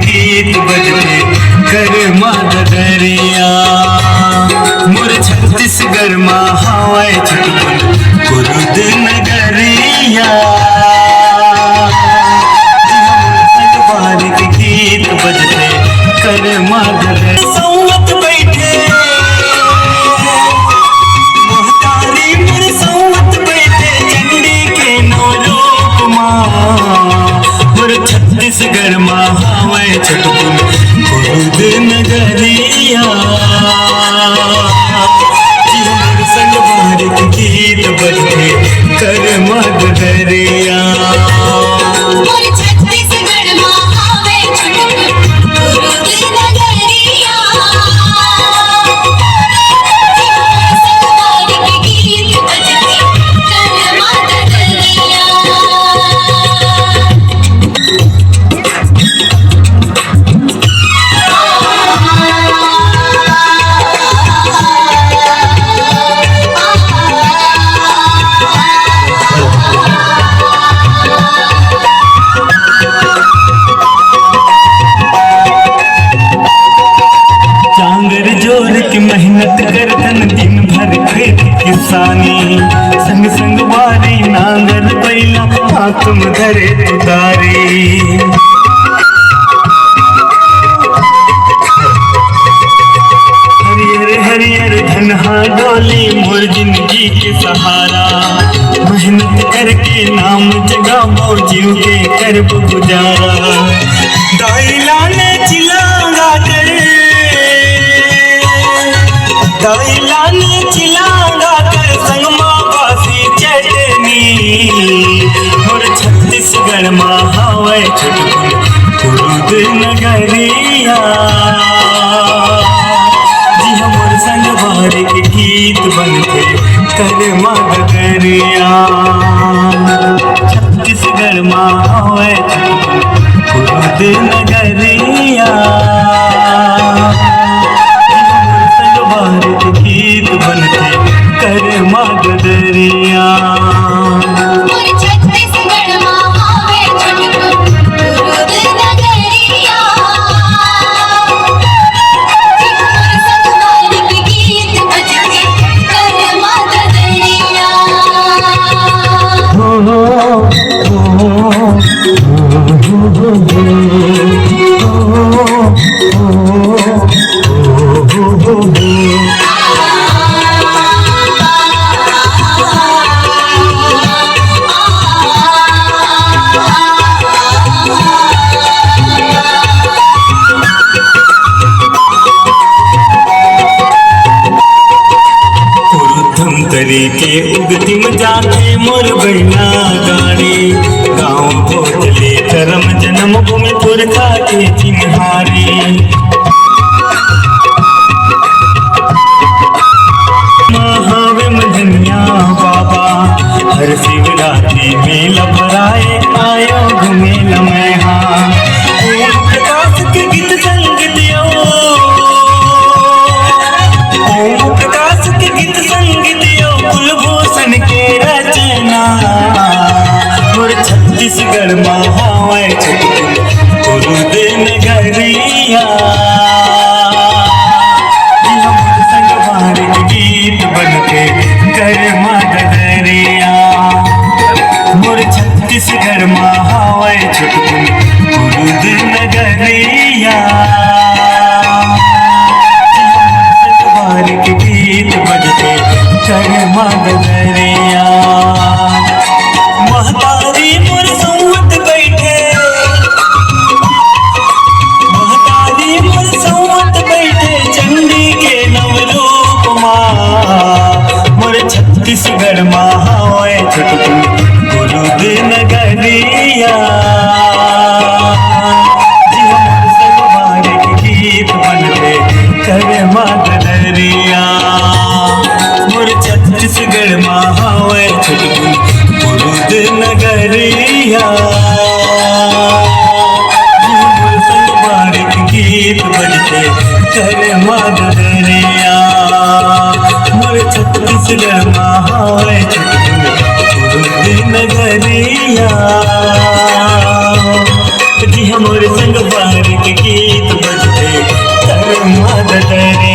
गीत बजते कर दरिया मोर छत्तीसगढ़ माँ हवाए छटपन कुरुद नगरिया के गीत बजते कर सौवत बैठे मोहतारी मोर सौवत बैठे चंडी के नौरूप माँ मोर छत्तीसगढ़ माँ हवाए छटपन कुरुद नगरिया संग गीत बजते कर दरिया मेहनत करतन दिन भर खेत किसानी संग संग वारी नांगल बैला हाथम धरे तुदारी हरियर हरियर धनहा डोली मोर जिंदगी के सहारा मेहनत करके नाम जगाओ जीव के करब गुजारा दाइला ने चिलांगा कर दाइला ने चिलांगा कर संगमा बासी चटनी मोर छत्तीसगढ़ माँ हवाए छटपन कुरुद नगरिया जी हमर संग बार के गीत बनते कर दरिया छत्तीसगढ़ माँ हवाए छटपन कुरुद नगरिया गीत बनते कर दरिया के उगती में जाके मोर बहना गाड़ी गाँव भोजले करम जन्म भूमि पुरखा के चिन्हारी महावे मधनिया बाबा हर शिवरात्रि में लभराए आयो घूमे लम्हा ओम प्रकाश के गीत संग दियो ओम प्रकाश के गीत संग दियो बनके कर मदरिया मोर छत्तीसगढ़ महावय छुटकुन कुरुद नगरिया के गीत बजते कर मदरिया महतारी मोर संवत बैठे महतारी मोर संवत बैठे चंडी के नवरूप माँ मोर छत्तीसगढ़ महावय छुटकुन कुरुद नगरिया गीत बनते कर मदरिया मोर छत्तीसगढ़ महावय छुटकुन कुरुद नगरिया मोर संगवार के गीत बजते कर मदरिया मोर छत्तीसगढ़ महावय छुटकुन कुरुद नगरिया जी हमर संग बार के गीत बजते कर मदरिया।